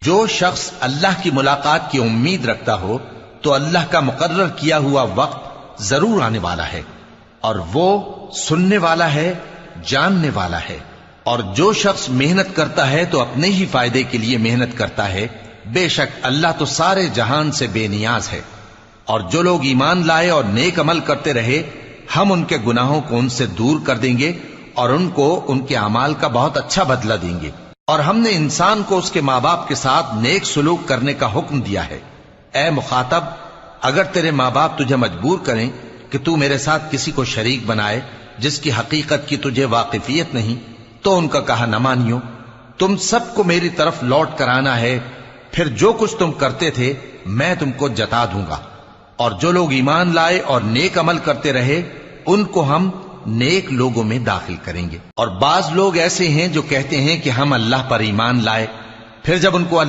جو شخص اللہ کی ملاقات کی امید رکھتا ہو تو اللہ کا مقرر کیا ہوا وقت ضرور آنے والا ہے، اور وہ سننے والا ہے، جاننے والا ہے۔ اور جو شخص محنت کرتا ہے تو اپنے ہی فائدے کے لیے محنت کرتا ہے، بے شک اللہ تو سارے جہان سے بے نیاز ہے۔ اور جو لوگ ایمان لائے اور نیک عمل کرتے رہے، ہم ان کے گناہوں کو ان سے دور کر دیں گے اور ان کو ان کے اعمال کا بہت اچھا بدلہ دیں گے۔ اور ہم نے انسان کو اس کے ماں باپ کے ساتھ نیک سلوک کرنے کا حکم دیا ہے۔ اے مخاطب، اگر تیرے ماں باپ تجھے مجبور کریں کہ تو میرے ساتھ کسی کو شریک بنائے جس کی حقیقت کی تجھے واقفیت نہیں، تو ان کا کہا نہ مانیو۔ تم سب کو میری طرف لوٹ کر آنا ہے، پھر جو کچھ تم کرتے تھے میں تم کو جتا دوں گا۔ اور جو لوگ ایمان لائے اور نیک عمل کرتے رہے، ان کو ہم نیک لوگوں میں داخل کریں گے۔ اور بعض لوگ ایسے ہیں جو کہتے ہیں کہ ہم اللہ پر ایمان لائے، پھر جب ان کو